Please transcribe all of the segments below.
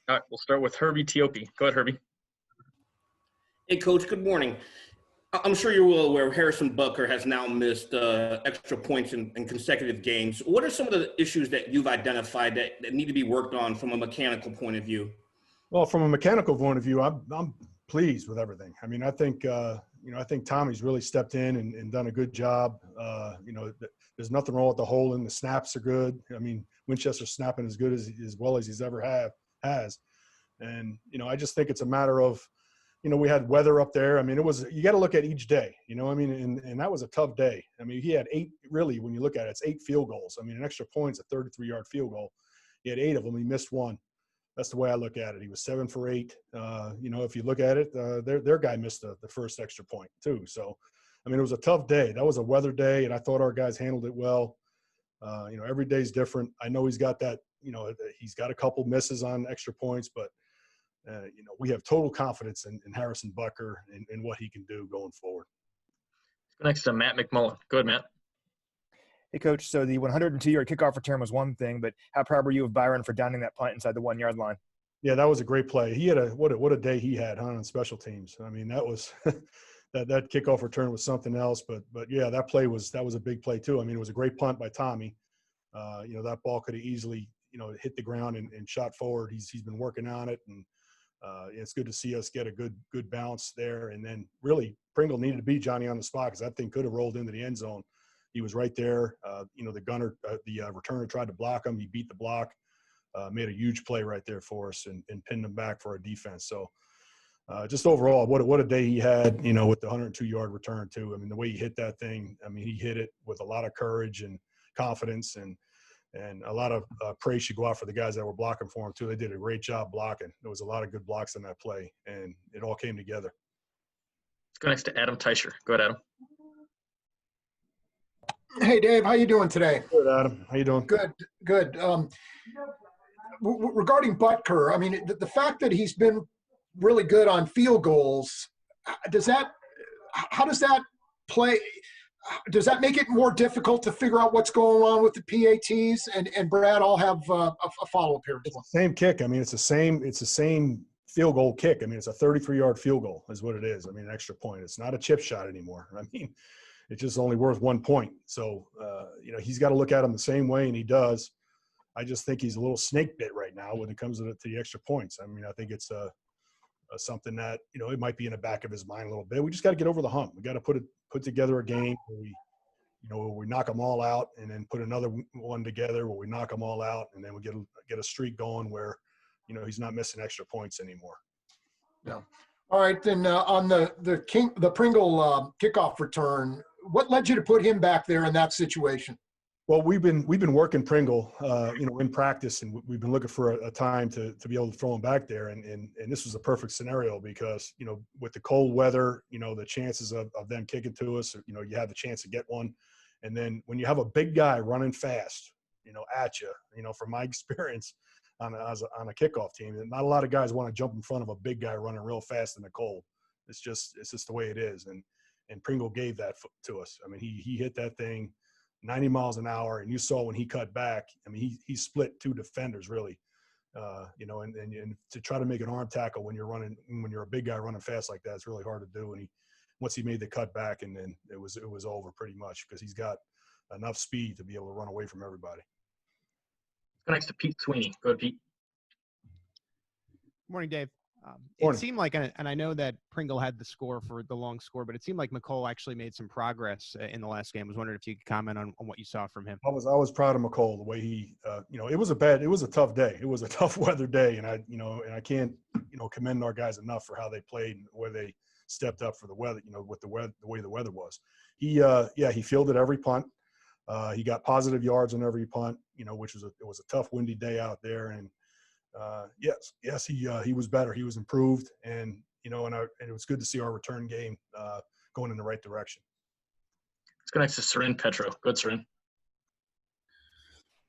All right, we'll start with Herbie Teope. Go ahead, Herbie. Hey, Coach, good morning. I'm sure you're well aware Harrison Butker has now missed extra points in consecutive games. What are some of the issues that you've identified that need to be worked on from a mechanical point of view? Well, from a mechanical point of view, I'm pleased with everything. I mean, I think Tommy's really stepped in and done a good job. There's nothing wrong with the holding. The snaps are good. I mean, Winchester's snapping as good as well as he's ever has. And, I just think it's a matter of, we had weather up there. I mean, you got to look at each day, and that was a tough day. I mean, he had 8, really, when you look at it, it's 8 field goals. I mean, an extra point's a 33-yard field goal. He had 8 of them. He missed 1. That's the way I look at it. He was 7 for 8. If you look at it, their guy missed the first extra point too. So, I mean, it was a tough day. That was a weather day, and I thought our guys handled it well. Every day's different. I know he's got that, he's got a couple misses on extra points, but we have total confidence in Harrison Butker and what he can do going forward. Next to Matt McMullen. Go ahead, Matt. Hey, Coach. So the 102-yard kickoff return was one thing, but how proud were you of Byron for downing that punt inside the 1-yard line? Yeah, that was a great play. He had what a day he had, on special teams. I mean, that was that kickoff return was something else. But yeah, that was a big play too. I mean, it was a great punt by Tommy. That ball could have easily hit the ground and shot forward. He's been working on it, and it's good to see us get a good bounce there. And then really Pringle needed to beat Johnny on the spot because that thing could have rolled into the end zone. He was right there. The gunner, the returner tried to block him. He beat the block, made a huge play right there for us and pinned him back for our defense. So just overall, what a day he had, with the 102-yard return too. I mean, the way he hit that thing, I mean, he hit it with a lot of courage and confidence and a lot of praise should go out for the guys that were blocking for him too. They did a great job blocking. There was a lot of good blocks in that play, and it all came together. Let's go next to Adam Teicher. Go ahead, Adam. Hey, Dave, how you doing today? Good, Adam. How you doing? Good. Regarding Butker, I mean, the fact that he's been really good on field goals, how does that play? Does that make it more difficult to figure out what's going on with the PATs? And Brad, I'll have a follow-up here. It's the same kick. I mean, it's the same field goal kick. I mean, it's a 33-yard field goal is what it is. I mean, an extra point. It's not a chip shot anymore. I mean, it's just only worth 1 point. So, he's got to look at him the same way, and he does. I just think he's a little snake bit right now when it comes to the extra points. I mean, I think it's something that, it might be in the back of his mind a little bit. We just got to get over the hump. We got to put together a game where we knock them all out and then put another one together where we knock them all out, and then we get a streak going where, he's not missing extra points anymore. Yeah. All right. Then on the Pringle kickoff return, what led you to put him back there in that situation? Well, we've been working Pringle, in practice, and we've been looking for a time to be able to throw him back there. And this was a perfect scenario because, with the cold weather, the chances of them kicking to us, you have the chance to get one. And then when you have a big guy running fast, at you, from my experience on a kickoff team, not a lot of guys want to jump in front of a big guy running real fast in the cold. It's just the way it is. And Pringle gave that to us. I mean, he hit that thing 90 miles an hour, and you saw when he cut back, I mean, he split 2 defenders really, and to try to make an arm tackle when you're a big guy running fast like that, it's really hard to do. And once he made the cut back, and then it was over pretty much because he's got enough speed to be able to run away from everybody. Next to Pete Sweeney. Go ahead, Pete. Morning, Dave. Morning. It seemed like, and I know that Pringle had the score for the long score, but it seemed like McCall actually made some progress in the last game. I was wondering if you could comment on what you saw from him. I was proud of McCall, the way he, it was a tough day. It was a tough weather day, and I can't, commend our guys enough for how they played and where they stepped up for the weather, with the way the weather was. He fielded every punt. He got positive yards on every punt, which was it was a tough, windy day out there. And yes, he was better. He was improved, and and it was good to see our return game going in the right direction. Let's go next to Seren Petro. Go ahead, Seren.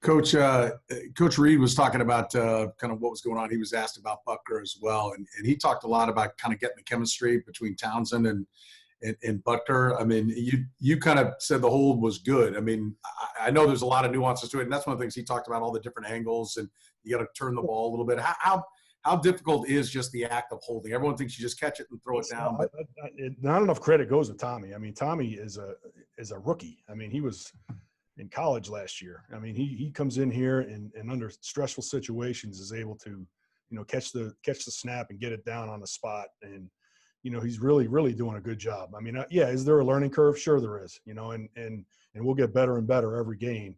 Coach Reed was talking about kind of what was going on. He was asked about Butker as well, and he talked a lot about kind of getting the chemistry between Townsend and Butker. I mean, you kind of said the hold was good. I mean, I know there's a lot of nuances to it, and that's one of the things he talked about, all the different angles, and you got to turn the ball a little bit. How how difficult is just the act of holding? Everyone thinks you just catch it and throw it down. But Not enough credit goes to Tommy. I mean, Tommy is a rookie. I mean, he was in college last year. I mean, he comes in here and under stressful situations is able to, catch the snap and get it down on the spot. And, he's really doing a good job. I mean, is there a learning curve? Sure there is, and we'll get better and better every game,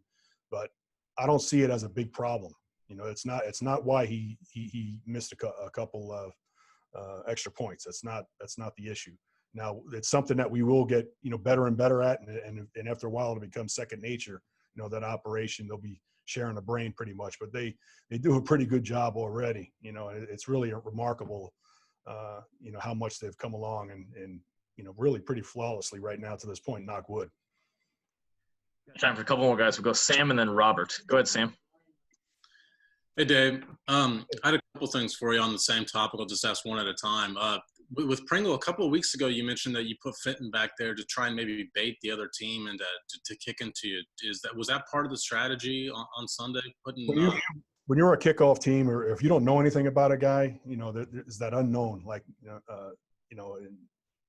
but I don't see it as a big problem. It's not why he missed a couple of extra points. That's not the issue. Now it's something that we will get, better and better at. And after a while, it'll become second nature, that operation, they'll be sharing the brain pretty much, but they do a pretty good job already, and it's really remarkable, how much they've come along and really pretty flawlessly right now to this point, knock wood. Time for a couple more guys. We'll go Sam and then Robert. Go ahead, Sam. Hey, Dave. I had a couple things for you on the same topic. I'll just ask one at a time. With Pringle, a couple of weeks ago, you mentioned that you put Fenton back there to try and maybe bait the other team and to kick into you. Was that part of the strategy on Sunday? When you're a kickoff team, or if you don't know anything about a guy, there's that unknown. Like, and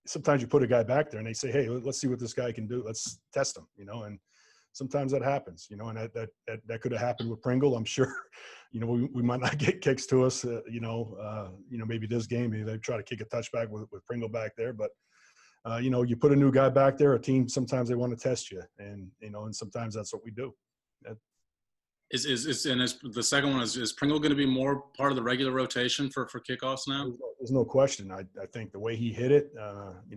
sometimes you put a guy back there and they say, hey, let's see what this guy can do. Let's test him, and sometimes that happens, and that could have happened with Pringle. I'm sure, we might not get kicks to us, maybe this game, maybe they try to kick a touchback with Pringle back there. But, you put a new guy back there, a team, sometimes they want to test you. And, and sometimes that's what we do. The second one is Pringle going to be more part of the regular rotation for kickoffs now? There's no question. I think the way he hit it,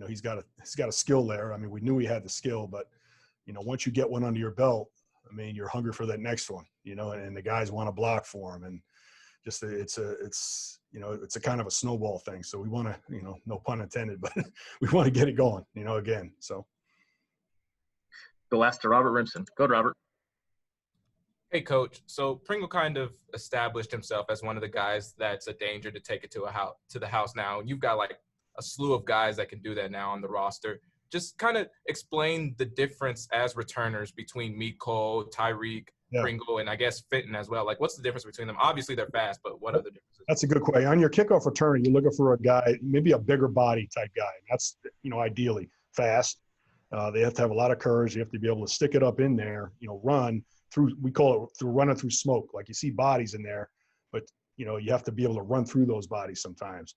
he's got a skill there. I mean, we knew he had the skill, but once you get one under your belt, I mean, you're hungry for that next one, and the guys want to block for him, and just it's a kind of a snowball thing. So we want to, no pun intended, but we want to get it going, again. So go last to Robert Rimson. Go ahead, Robert. Hey, Coach. So Pringle kind of established himself as one of the guys that's a danger to take it to the house now. You've got like a slew of guys that can do that now on the roster. Just kind of explain the difference as returners between Mecole, Tyreek, Pringle, and I guess Fenton as well. Like, what's the difference between them? Obviously, they're fast, but what are the differences? That's a good question. On your kickoff return, you're looking for a guy, maybe a bigger body type guy. That's, ideally fast. They have to have a lot of courage. You have to be able to stick it up in there, run through, we call it through running through smoke. Like you see bodies in there, but, you have to be able to run through those bodies sometimes.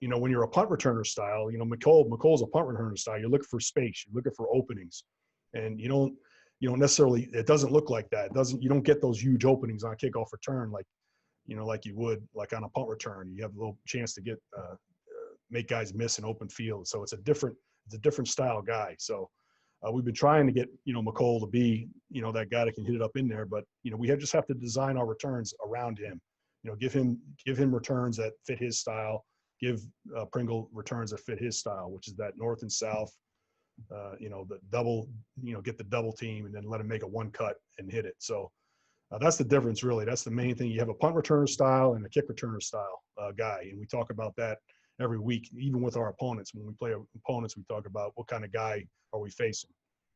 When you're a punt returner style, Mecole's a punt returner style. You're looking for space. You're looking for openings, and you don't necessarily. It doesn't look like that. You don't get those huge openings on a kickoff return like you would like on a punt return. You have a little chance to get make guys miss an open field. So it's a different style guy. So we've been trying to get Mecole to be that guy that can hit it up in there, but we just have to design our returns around him. Give him returns that fit his style. Give Pringle returns that fit his style, which is that north and south, the double, get the double team and then let him make a one cut and hit it. So that's the difference, really. That's the main thing. You have a punt returner style and a kick returner style guy. And we talk about that every week, even with our opponents. When we play opponents, we talk about what kind of guy are we facing.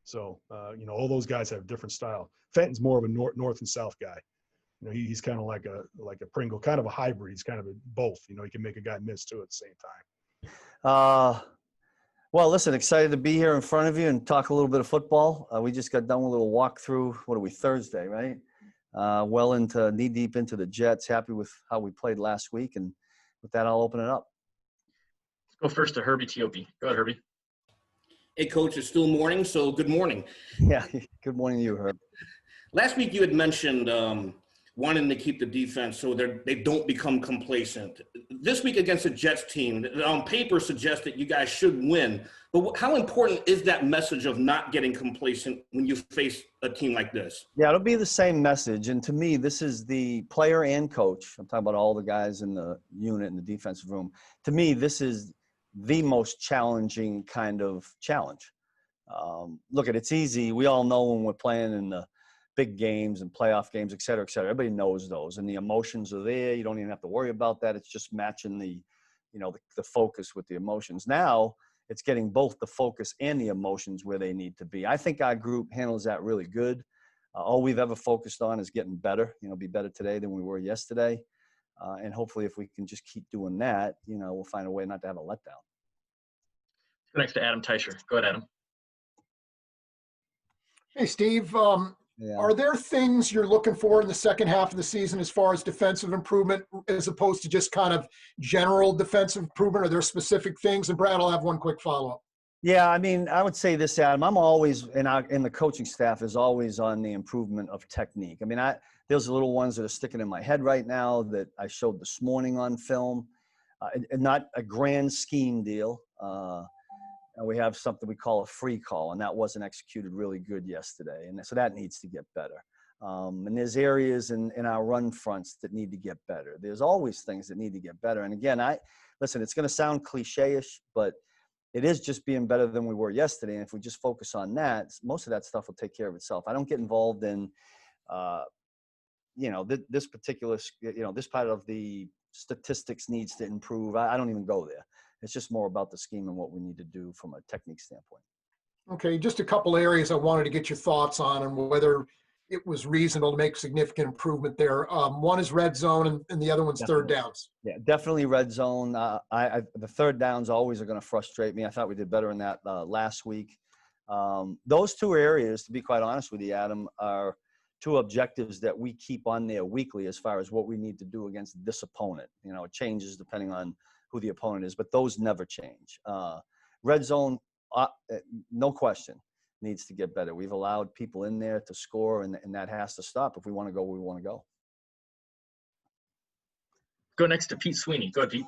So, all those guys have different style. Fenton's more of a north and south guy. He's kind of like a Pringle, kind of a hybrid. He's kind of both. He can make a guy miss too at the same time. Well, listen, excited to be here in front of you and talk a little bit of football. We just got done with a little walkthrough. What are we, Thursday, right? Well into knee deep into the Jets. Happy with how we played last week, and with that, I'll open it up. Let's go first to Herbie Tiopi. Go ahead, Herbie. Hey, Coach, it's still morning, so good morning. Yeah, good morning to you, Herb. Last week you had mentioned wanting to keep the defense so they don't become complacent. This week against the Jets team, on paper suggests that you guys should win. But how important is that message of not getting complacent when you face a team like this? Yeah, it'll be the same message. And to me, this is the player and coach. I'm talking about all the guys in the unit in the defensive room. To me, this is the most challenging kind of challenge. Look, it's easy. We all know when we're playing in the big games and playoff games, et cetera, et cetera. Everybody knows those, and the emotions are there. You don't even have to worry about that. It's just matching the focus with the emotions. Now it's getting both the focus and the emotions where they need to be. I think our group handles that really good. All we've ever focused on is getting better, be better today than we were yesterday. And hopefully if we can just keep doing that, we'll find a way not to have a letdown. Next to Adam Teicher. Go ahead, Adam. Hey, Steve. Yeah. Are there things you're looking for in the second half of the season as far as defensive improvement, as opposed to just kind of general defensive improvement? Are there specific things? And Brad, I'll have one quick follow-up. Yeah, I mean, I would say this, Adam. I'm always, in the coaching staff is always on the improvement of technique. I mean, there's little ones that are sticking in my head right now that I showed this morning on film. Not a grand scheme deal. And we have something we call a free call, and that wasn't executed really good yesterday. And so that needs to get better. And there's areas in our run fronts that need to get better. There's always things that need to get better. And again, listen, it's going to sound cliche-ish, but it is just being better than we were yesterday. And if we just focus on that, most of that stuff will take care of itself. I don't get involved in, this particular, this part of the statistics needs to improve. I don't even go there. It's just more about the scheme and what we need to do from a technique standpoint. Okay, just a couple areas I wanted to get your thoughts on and whether it was reasonable to make significant improvement there. One is red zone and the other one's third downs. Yeah, definitely red zone. The third downs always are going to frustrate me. I thought we did better in that last week. Those two areas, to be quite honest with you, Adam, are two objectives that we keep on there weekly as far as what we need to do against this opponent. It changes depending on who the opponent is, but those never change. Red zone, no question, needs to get better. We've allowed people in there to score, and that has to stop. If we want to go, we want to go. Go next to Pete Sweeney. Go ahead, Pete.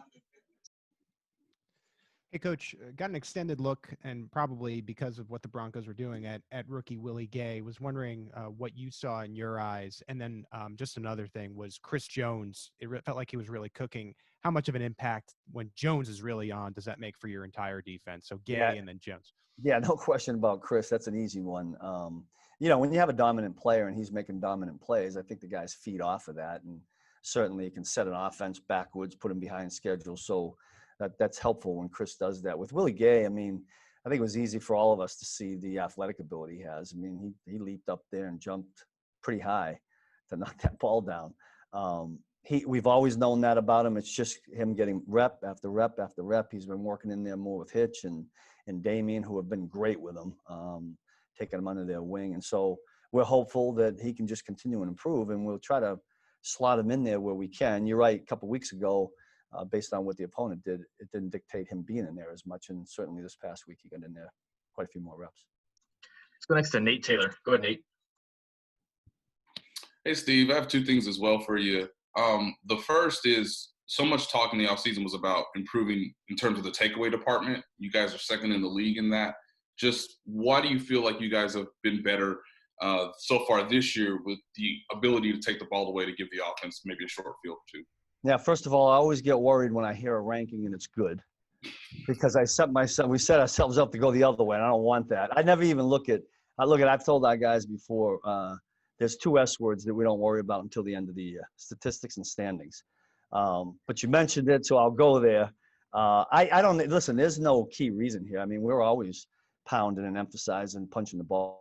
Hey, Coach, got an extended look, and probably because of what the Broncos were doing at rookie Willie Gay. Was wondering what you saw in your eyes. And then just another thing was Chris Jones. It felt like he was really cooking. How much of an impact when Jones is really on does that make for your entire defense? So Gay and then Jones. Yeah, no question about Chris. That's an easy one. When you have a dominant player and he's making dominant plays, I think the guys feed off of that. And certainly you can set an offense backwards, put him behind schedule. So that's helpful when Chris does that. With Willie Gay, I mean, I think it was easy for all of us to see the athletic ability he has. I mean, he leaped up there and jumped pretty high to knock that ball down. We've always known that about him. It's just him getting rep after rep after rep. He's been working in there more with Hitch and Damien, who have been great with him, taking him under their wing. And so we're hopeful that he can just continue and improve, and we'll try to slot him in there where we can. You're right, a couple of weeks ago, based on what the opponent did, it didn't dictate him being in there as much. And certainly this past week, he got in there quite a few more reps. Let's go next to Nate Taylor. Go ahead, Nate. Hey, Steve, I have two things as well for you. The first is so much talk in the offseason was about improving in terms of the takeaway department. You guys are second in the league in that. Just why do you feel like you guys have been better so far this year with the ability to take the ball away to give the offense maybe a short field or two? Yeah, first of all, I always get worried when I hear a ranking and it's good, because we set ourselves up to go the other way, and I don't want that. I never even I've told our guys before, there's two S words that we don't worry about until the end of the year: statistics and standings. But you mentioned it, so I'll go there. I don't listen. There's no key reason here. I mean, we're always pounding and emphasizing punching the ball.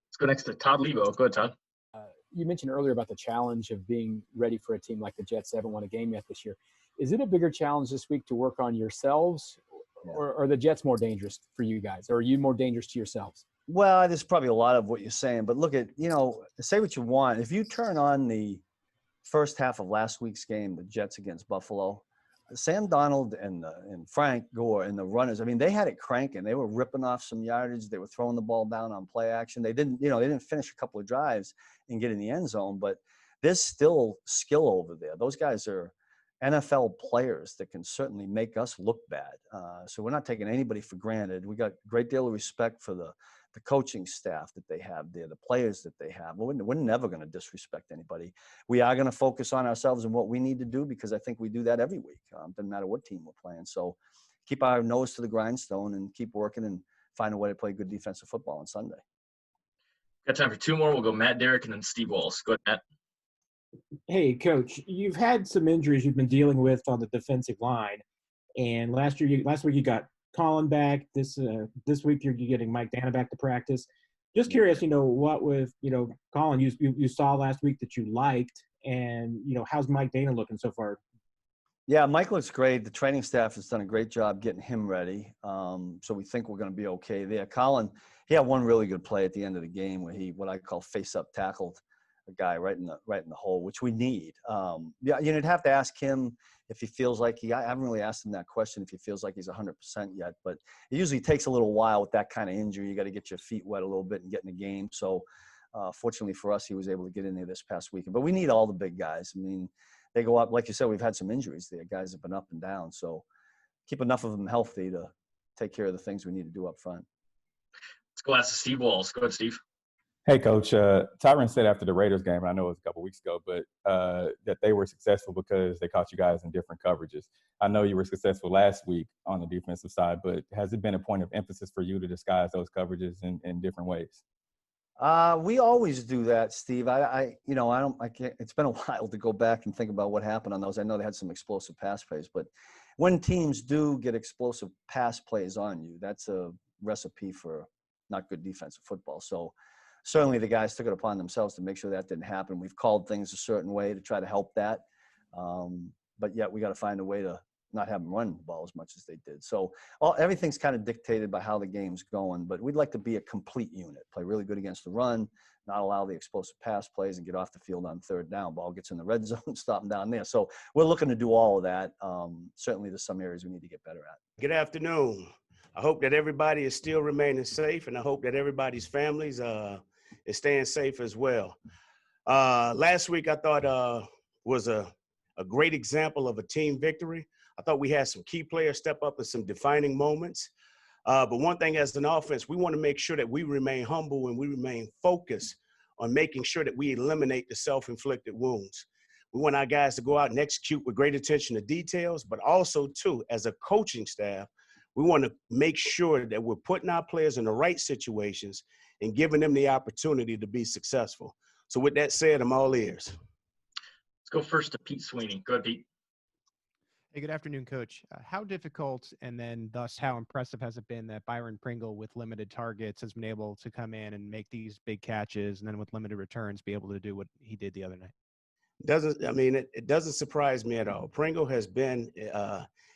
Let's go next to Todd Lebo. Go ahead, Todd. You mentioned earlier about the challenge of being ready for a team like the Jets. They haven't won a game yet this year. Is it a bigger challenge this week to work on yourselves, or are the Jets more dangerous for you guys? Or are you more dangerous to yourselves? Well, there's probably a lot of what you're saying, but look at, say what you want. If you turn on the first half of last week's game, the Jets against Buffalo, Sam Darnold and Frank Gore and the runners, I mean, they had it cranking. They were ripping off some yardage. They were throwing the ball down on play action. They didn't finish a couple of drives and get in the end zone, but there's still skill over there. Those guys are NFL players that can certainly make us look bad. So we're not taking anybody for granted. We got a great deal of respect for the coaching staff that they have there, the players that they have. We're never going to disrespect anybody. We are going to focus on ourselves and what we need to do, because I think we do that every week. Doesn't matter what team we're playing. So keep our nose to the grindstone and keep working and find a way to play good defensive football on Sunday. Got time for two more. We'll go Matt Derrick and then Steve Walls. Go ahead, Matt. Hey, Coach, you've had some injuries you've been dealing with on the defensive line. And last week you got Colin back. This week you're getting Mike Dana back to practice. Just curious, what with, Colin, you saw last week that you liked, and, how's Mike Dana looking so far? Yeah, Mike looks great. The training staff has done a great job getting him ready. So we think we're going to be okay there. Colin, he had one really good play at the end of the game where he, what I call face-up tackled a guy right in the hole, which we need. Yeah, you'd have to ask him if he feels like I haven't really asked him that question, if he feels like he's 100% yet, but it usually takes a little while with that kind of injury. You got to get your feet wet a little bit and get in the game. So fortunately for us, he was able to get in there this past weekend. But we need all the big guys. I mean, they go up, like you said, we've had some injuries there. Guys have been up and down. So keep enough of them healthy to take care of the things we need to do up front. Let's go ask Steve Walls. Go ahead, Steve. Hey, Coach. Tyron said after the Raiders game, and I know it was a couple weeks ago, but that they were successful because they caught you guys in different coverages. I know you were successful last week on the defensive side, but has it been a point of emphasis for you to disguise those coverages in different ways? We always do that, Steve. I can't, it's been a while to go back and think about what happened on those. I know they had some explosive pass plays, but when teams do get explosive pass plays on you, that's a recipe for not good defensive football. So certainly the guys took it upon themselves to make sure that didn't happen. We've called things a certain way to try to help that. But yet we got to find a way to not have them run the ball as much as they did. So everything's kind of dictated by how the game's going, but we'd like to be a complete unit, play really good against the run, not allow the explosive pass plays, and get off the field on third down. Ball gets in the red zone, stop them down there. So we're looking to do all of that. Certainly there's some areas we need to get better at. Good afternoon. I hope that everybody is still remaining safe, and I hope that everybody's families is staying safe as well. Last week I thought was a great example of a team victory. I thought we had some key players step up in some defining moments. But one thing as an offense, we want to make sure that we remain humble and we remain focused on making sure that we eliminate the self-inflicted wounds. We want our guys to go out and execute with great attention to details, but also, too, as a coaching staff, we want to make sure that we're putting our players in the right situations and giving them the opportunity to be successful. So with that said, I'm all ears. Let's go first to Pete Sweeney. Go ahead, Pete. Hey, good afternoon, Coach. How difficult and then thus how impressive has it been that Byron Pringle, with limited targets, has been able to come in and make these big catches, and then with limited returns be able to do what he did the other night? It doesn't surprise me at all. Pringle has been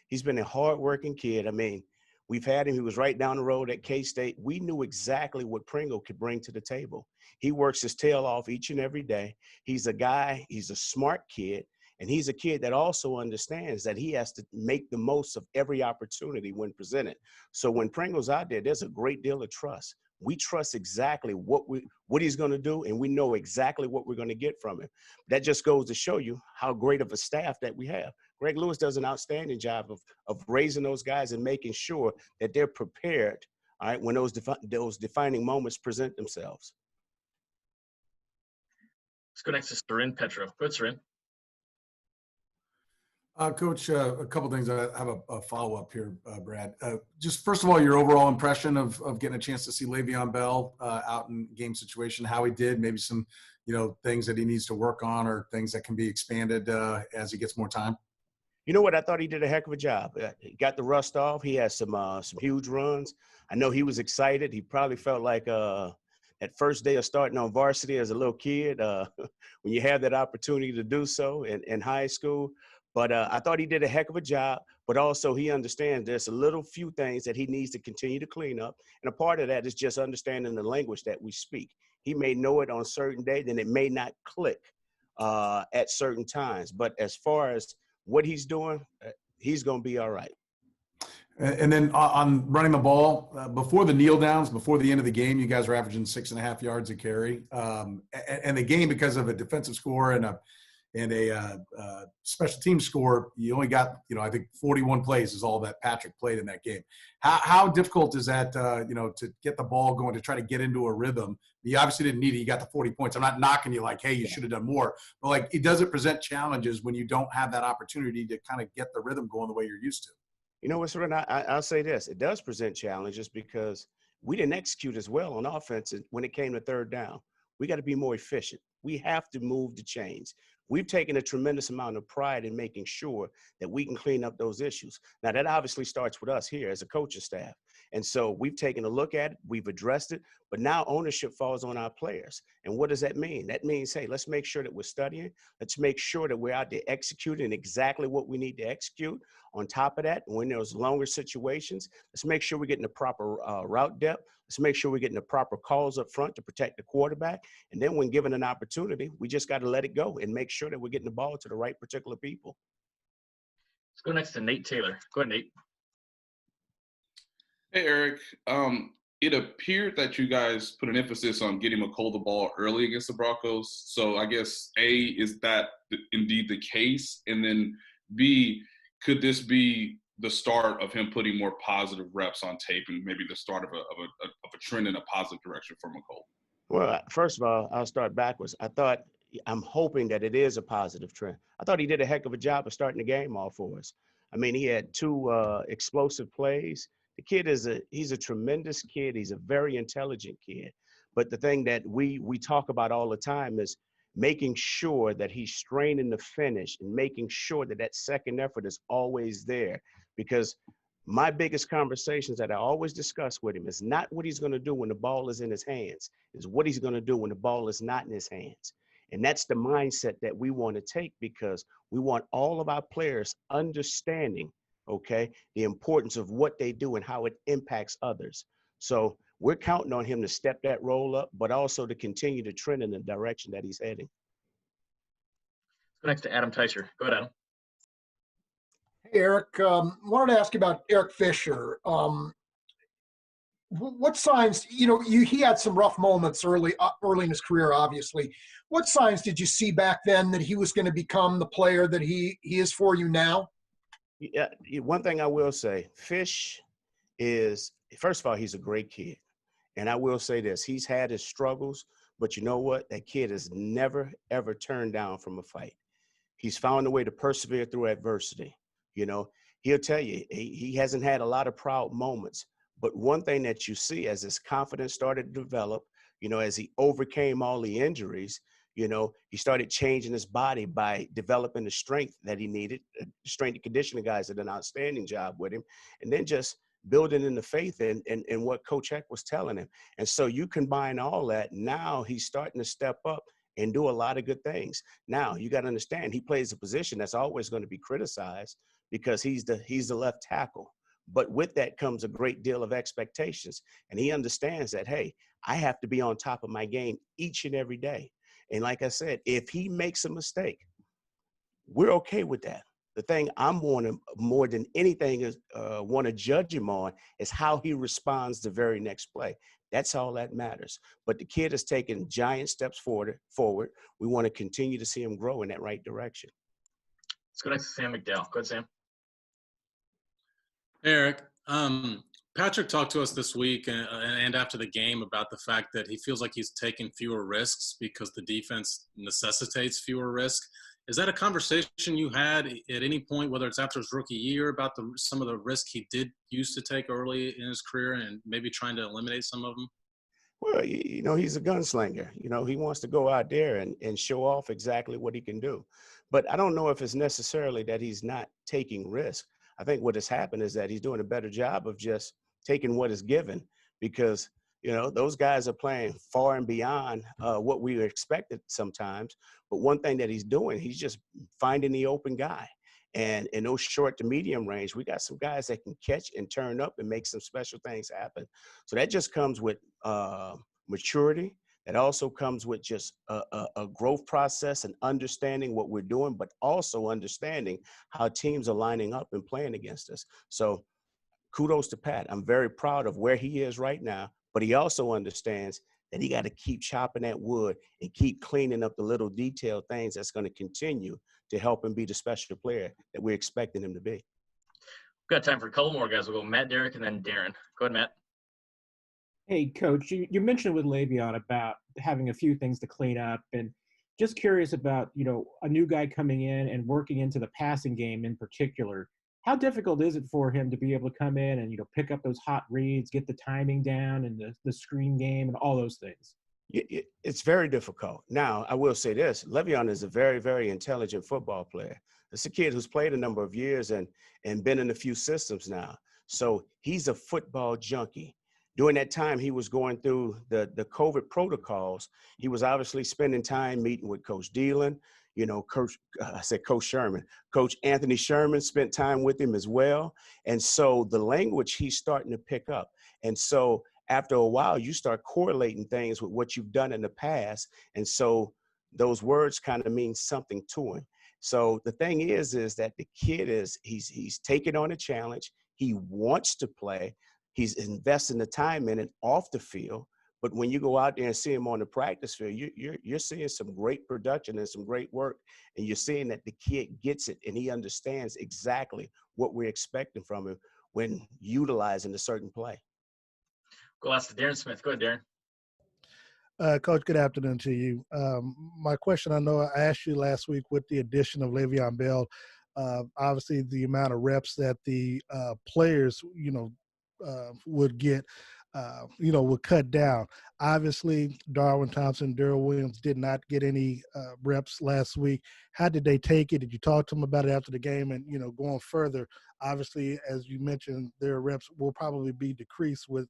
he's been a hardworking kid. I mean, we've had him. He was right down the road at K-State. We knew exactly what Pringle could bring to the table. He works his tail off each and every day. He's a smart kid. And he's a kid that also understands that he has to make the most of every opportunity when presented. So when Pringle's out there, there's a great deal of trust. We trust exactly what he's going to do, and we know exactly what we're going to get from him. That just goes to show you how great of a staff that we have. Greg Lewis does an outstanding job of raising those guys and making sure that they're prepared, all right, when those defining moments present themselves. Let's go next to Sarin Petro. Go ahead, Sarin. Coach, a couple things. I have a follow-up here, Brad. Just first of all, your overall impression of getting a chance to see Le'Veon Bell out in game situation, how he did, maybe some, things that he needs to work on or things that can be expanded as he gets more time. You know what? I thought he did a heck of a job. He got the rust off. He had some huge runs. I know he was excited. He probably felt like that first day of starting on varsity as a little kid, when you have that opportunity to do so in high school. But I thought he did a heck of a job, but also he understands there's a little few things that he needs to continue to clean up. And a part of that is just understanding the language that we speak. He may know it on certain days, and it may not click at certain times. But as far as what he's doing, he's going to be all right. And then on running the ball, before the kneel downs, before the end of the game, you guys were averaging 6.5 yards a carry. And the game, because of a defensive score and and a special team score, you only got, I think 41 plays is all that Patrick played in that game. How difficult is that, to get the ball going, to try to get into a rhythm? You obviously didn't need it. You got the 40 points. I'm not knocking you like, hey, you should have done more. But, like, it doesn't present challenges when you don't have that opportunity to kind of get the rhythm going the way you're used to. You know what's right? I'll say this. It does present challenges because we didn't execute as well on offense when it came to third down. We got to be more efficient. We have to move the chains. We've taken a tremendous amount of pride in making sure that we can clean up those issues. Now, that obviously starts with us here as a coaching staff. And so we've taken a look at it, we've addressed it, but now ownership falls on our players. And what does that mean? That means, hey, let's make sure that we're studying. Let's make sure that we're out there executing exactly what we need to execute. On top of that, when there's longer situations, let's make sure we're getting the proper route depth. Let's make sure we're getting the proper calls up front to protect the quarterback. And then when given an opportunity, we just got to let it go and make sure that we're getting the ball to the right particular people. Let's go next to Nate Taylor. Go ahead, Nate. Hey, Eric. It appeared that you guys put an emphasis on getting McColl the ball early against the Broncos. So I guess, A, is that indeed the case? And then B, could this be the start of him putting more positive reps on tape and maybe the start of a trend in a positive direction for McColl? Well, first of all, I'll start backwards. I'm hoping that it is a positive trend. I thought he did a heck of a job of starting the game off for us. I mean, he had 2 explosive plays. The kid he's a tremendous kid. He's a very intelligent kid. But the thing that we talk about all the time is making sure that he's straining the finish and making sure that second effort is always there. Because my biggest conversations that I always discuss with him is not what he's going to do when the ball is in his hands, is what he's going to do when the ball is not in his hands. And that's the mindset that we want to take, because we want all of our players understanding, okay, the importance of what they do and how it impacts others. So we're counting on him to step that role up, but also to continue to trend in the direction that he's heading. Let's go next to Adam Teicher. Go ahead, Adam. Hey, Eric, wanted to ask you about Eric Fisher. What signs, he had some rough moments early in his career, obviously. What signs did you see back then that he was going to become the player that he is for you now? Yeah, one thing I will say, Fish is, first of all, he's a great kid. And I will say this, he's had his struggles, but you know what? That kid has never, ever turned down from a fight. He's found a way to persevere through adversity. He'll tell you, he hasn't had a lot of proud moments. But one thing that you see as his confidence started to develop, as he overcame all the injuries, he started changing his body by developing the strength that he needed. Strength and conditioning guys did an outstanding job with him. And then just building in the faith in what Coach Heck was telling him. And so you combine all that, now he's starting to step up and do a lot of good things. Now, you got to understand, he plays a position that's always going to be criticized because he's the left tackle. But with that comes a great deal of expectations. And he understands that, hey, I have to be on top of my game each and every day. And like I said, if he makes a mistake, we're okay with that. The thing I'm wanting more than anything is want to judge him on is how he responds the very next play. That's all that matters. But the kid has taken giant steps forward. We want to continue to see him grow in that right direction. Let's go next to Sam McDowell. Go ahead, Sam. Eric, Patrick talked to us this week and after the game about the fact that he feels like he's taking fewer risks because the defense necessitates fewer risks. Is that a conversation you had at any point, whether it's after his rookie year, about some of the risk he did used to take early in his career and maybe trying to eliminate some of them? Well, he's a gunslinger. He wants to go out there and show off exactly what he can do. But I don't know if it's necessarily that he's not taking risk. I think what has happened is that he's doing a better job of just taking what is given, because, those guys are playing far and beyond what we expected sometimes. But one thing that he's doing, he's just finding the open guy. And in those short to medium range, we got some guys that can catch and turn up and make some special things happen. So that just comes with maturity. That also comes with just a growth process and understanding what we're doing, but also understanding how teams are lining up and playing against us. So kudos to Pat. I'm very proud of where he is right now, but he also understands that he got to keep chopping that wood and keep cleaning up the little detailed things that's going to continue to help him be the special player that we're expecting him to be. We've got time for a couple more guys. We'll go Matt, Derek, and then Darren. Go ahead, Matt. Hey, Coach, you mentioned with Le'Veon about having a few things to clean up, and just curious about, a new guy coming in and working into the passing game in particular. How difficult is it for him to be able to come in and, pick up those hot reads, get the timing down and the screen game and all those things? It's very difficult. Now, I will say this. Le'Veon is a very, very intelligent football player. It's a kid who's played a number of years and been in a few systems now. So he's a football junkie. During that time, he was going through the COVID protocols. He was obviously spending time meeting with Coach Dillon, Coach Sherman. Coach Anthony Sherman spent time with him as well. And so the language he's starting to pick up. And so after a while, you start correlating things with what you've done in the past. And so those words kind of mean something to him. So the thing is that the kid he's taking on a challenge. He wants to play. He's investing the time in it off the field. But when you go out there and see him on the practice field, you're seeing some great production and some great work. And you're seeing that the kid gets it and he understands exactly what we're expecting from him when utilizing a certain play. Go last to Darren Smith. Go ahead, Darren. Coach, good afternoon to you. My question, I know I asked you last week with the addition of Le'Veon Bell, obviously the amount of reps that the players, would get, would cut down. Obviously, Darwin Thompson, Darrell Williams did not get any reps last week. How did they take it? Did you talk to them about it after the game? And, going further, obviously, as you mentioned, their reps will probably be decreased with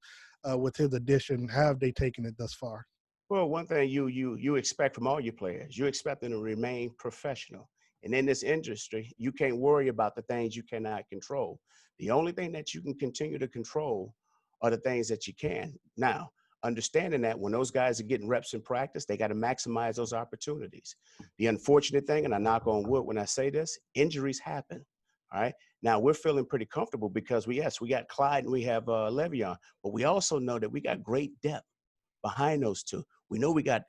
his addition. How have they taken it thus far? Well, one thing you expect from all your players, you expect them to remain professional. And in this industry, you can't worry about the things you cannot control. The only thing that you can continue to control are the things that you can. Now, understanding that when those guys are getting reps in practice, they got to maximize those opportunities. The unfortunate thing, and I knock on wood when I say this, injuries happen. All right. Now we're feeling pretty comfortable because we got Clyde and we have Le'Veon, but we also know that we got great depth behind those two. We know we got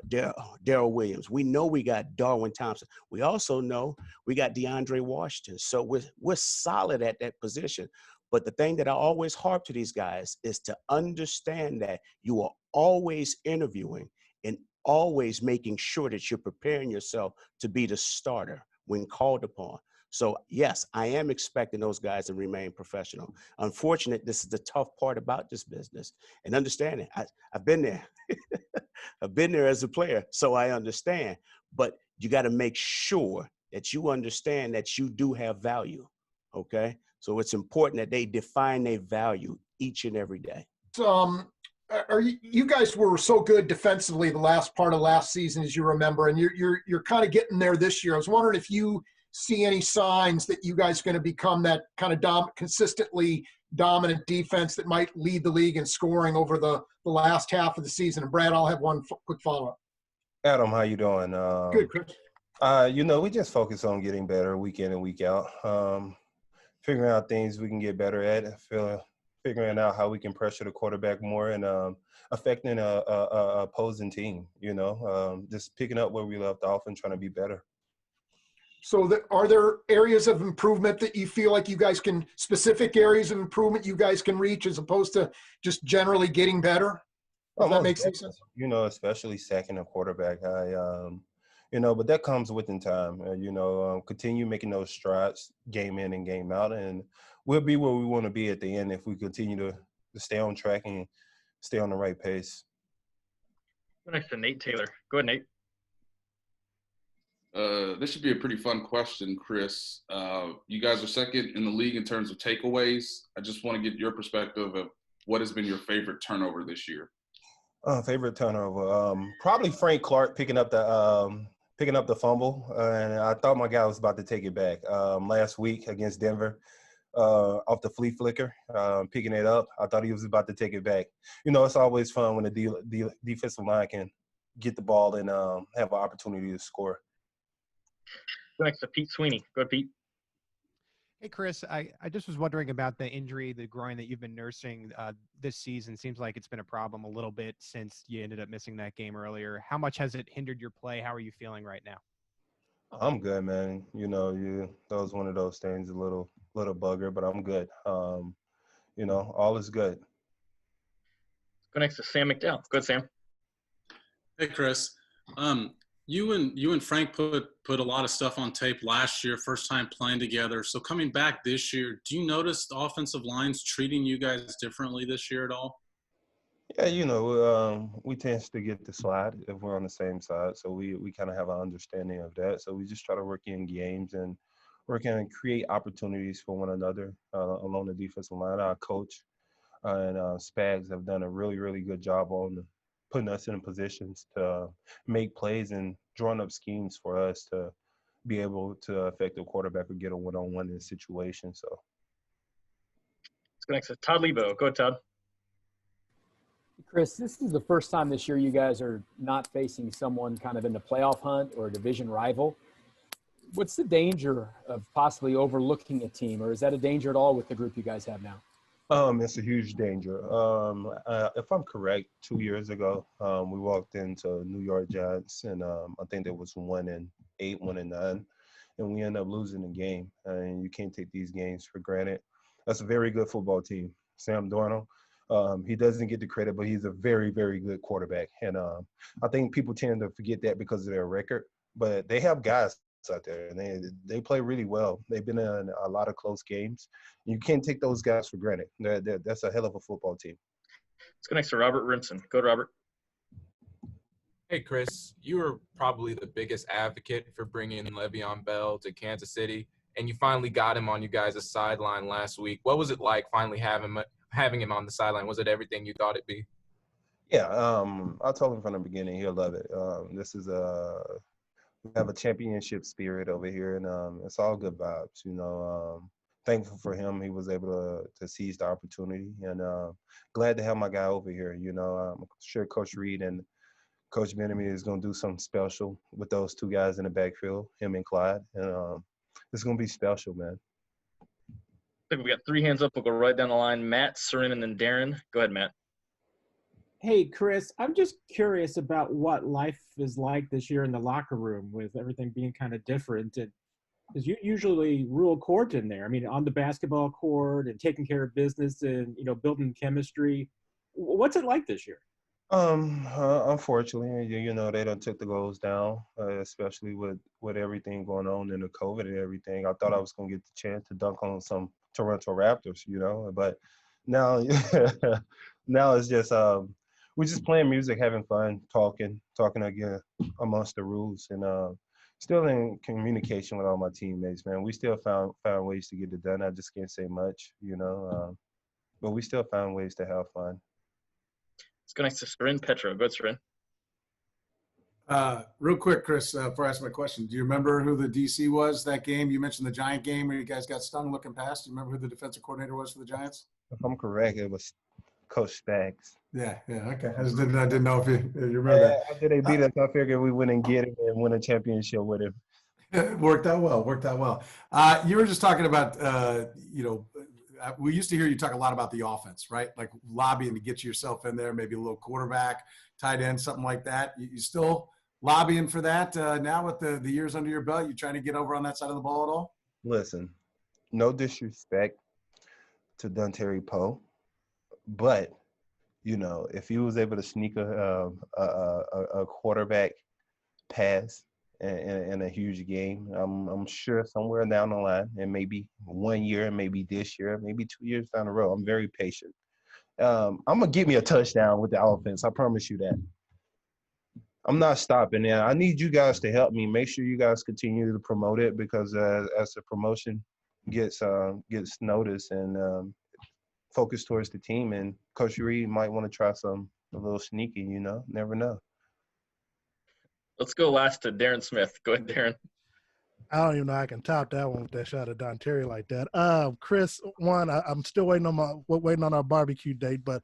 Darrell Williams. We know we got Darwin Thompson. We also know we got DeAndre Washington. So we're solid at that position. But the thing that I always harp to these guys is to understand that you are always interviewing and always making sure that you're preparing yourself to be the starter when called upon. So, yes, I am expecting those guys to remain professional. Unfortunately, this is the tough part about this business. And understanding, I've been there. I've been there as a player, so I understand. But you got to make sure that you understand that you do have value, okay? So it's important that they define their value each and every day. You guys were so good defensively the last part of last season, as you remember, and you're kind of getting there this year. I was wondering if you see any signs that you guys are going to become that kind of consistently dominant defense that might lead the league in scoring over the last half of the season. And Brad, I'll have one quick follow-up. Adam, how you doing? Good, Chris. We just focus on getting better week in and week out, figuring out things we can get better at, figuring out how we can pressure the quarterback more and affecting a opposing team, just picking up where we left off and trying to be better. So are there areas of improvement that you feel like you guys can, specific areas of improvement you guys can reach as opposed to just generally getting better? Does that make sense? Especially sacking a quarterback. But that comes within time. Continue making those strides game in and game out, and we'll be where we want to be at the end if we continue to stay on track and stay on the right pace. Go next to Nate Taylor. Go ahead, Nate. This should be a pretty fun question, Chris. You guys are second in the league in terms of takeaways. I just want to get your perspective of what has been your favorite turnover this year. Favorite turnover, probably Frank Clark picking up the fumble, and I thought my guy was about to take it back last week against Denver off the flea flicker, picking it up. I thought he was about to take it back. It's always fun when the defensive line can get the ball and have an opportunity to score. Go next to Pete Sweeney. Go ahead, Pete. Hey, Chris, I just was wondering about the injury, the groin that you've been nursing this season. Seems like it's been a problem a little bit since you ended up missing that game earlier. How much has it hindered your play? How are you feeling right now? I'm good, man. That was one of those things, a little bugger, but I'm good. All is good. Go next to Sam McDowell. Go ahead, Sam. Hey, Chris. You and Frank put a lot of stuff on tape last year, first time playing together. So coming back this year, do you notice the offensive lines treating you guys differently this year at all? Yeah, we tend to get the slide if we're on the same side. So we kind of have an understanding of that. So we just try to work in games and work in and create opportunities for one another along the defensive line. Our coach and Spags have done a really, really good job on putting us in positions to make plays and drawing up schemes for us to be able to affect the quarterback or get a one-on-one in a situation. So let's go next to Todd Lebo. Go ahead, Todd. Chris, this is the first time this year you guys are not facing someone kind of in the playoff hunt or a division rival. What's the danger of possibly overlooking a team, or is that a danger at all with the group you guys have now? It's a huge danger. If I'm correct, 2 years ago, we walked into New York Giants, and I think there was 1-8, 1-9, and we ended up losing the game. And you can't take these games for granted. That's a very good football team. Sam Darnold, he doesn't get the credit, but he's a very, very good quarterback. And I think people tend to forget that because of their record. But they have guys out there, and they play really well. They've been in a lot of close games. You can't take those guys for granted. That's a hell of a football team. Let's go next to Robert Rimson. Go to Robert. Hey, Chris, you were probably the biggest advocate for bringing Le'Veon Bell to Kansas City, and you finally got him on you guys' sideline last week. What was it like finally having him on the sideline? Was it everything you thought it'd be? Yeah, I told him from the beginning he'll love it. We have a championship spirit over here, and it's all good vibes. Thankful for him. He was able to seize the opportunity, and glad to have my guy over here. I'm sure Coach Reed and Coach Bieniemy is going to do something special with those two guys in the backfield, him and Clyde, and it's going to be special, man. I think we got 3 hands up. We'll go right down the line. Matt, Sarin, and then Darren. Go ahead, Matt. Hey, Chris, I'm just curious about what life is like this year in the locker room with everything being kind of different. Because you usually rule court in there. I mean, on the basketball court and taking care of business and, building chemistry. What's it like this year? Unfortunately, they done took the goals down, especially with everything going on in the COVID and everything. I thought I was going to get the chance to dunk on some Toronto Raptors, but now, now it's just we're just playing music, having fun, talking again amongst the rules, and still in communication with all my teammates, man. We still found ways to get it done. I just can't say much, but we still found ways to have fun. Let's go next to Sarin Petro. Go ahead, Sarin. Real quick, Chris, before I ask my question, do you remember who the DC was that game? You mentioned the Giant game where you guys got stung looking past. Do you remember who the defensive coordinator was for the Giants? If I'm correct, it was Coach Spags. Yeah, okay. I didn't know if you remember that. After they beat us, I figured we wouldn't get it and win a championship with him. It worked out well. You were just talking about, we used to hear you talk a lot about the offense, right? Like lobbying to get yourself in there, maybe a little quarterback, tight end, something like that. You still lobbying for that now with the years under your belt? You trying to get over on that side of the ball at all? Listen, no disrespect to Dontari Poe, but if he was able to sneak a quarterback pass in a huge game, I'm sure somewhere down the line, and maybe 1 year, maybe this year, maybe 2 years down the road, I'm very patient. I'm going to get me a touchdown with the offense. I promise you that. I'm not stopping there. I need you guys to help me. Make sure you guys continue to promote it, because as the promotion gets noticed and focused towards the team, and Coach Reed might want to try a little sneaky, never know. Let's go last to Darren Smith. Go ahead, Darren. I don't even know I can top that one with that shot at Don Terry like that. Chris, I'm still waiting on our barbecue date, but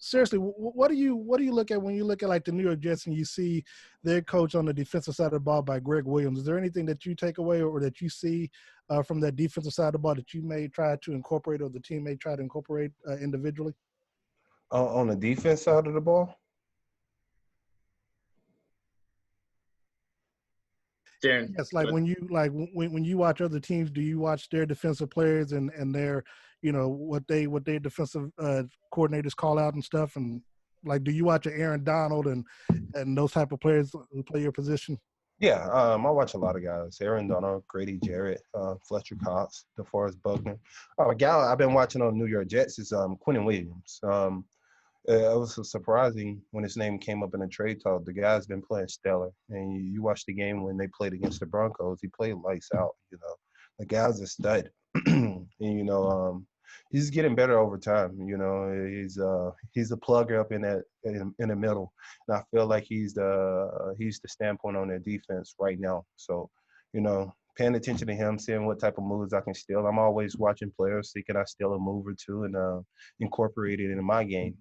seriously, what do you look at when you look at like the New York Jets and you see their coach on the defensive side of the ball by Greg Williams? Is there anything that you take away or that you see from that defensive side of the ball that you may try to incorporate or the team may try to incorporate individually? On the defense side of the ball? Darren. Yes, like when you watch other teams, do you watch their defensive players and their, what their defensive coordinators call out and stuff, and like do you watch Aaron Donald and those type of players who play your position? Yeah, I watch a lot of guys. Aaron Donald, Grady Jarrett, Fletcher Cox, DeForest Buckner. A guy I've been watching on New York Jets is Quentin Williams. It was surprising when his name came up in a trade talk. The guy's been playing stellar. And you watch the game when they played against the Broncos, he played lights out, The guy's a stud. And, he's getting better over time. He's a plugger up in the middle. And I feel like he's the standpoint on their defense right now. So, paying attention to him, seeing what type of moves I can steal. I'm always watching players, see can I steal a move or two and incorporate it into my game.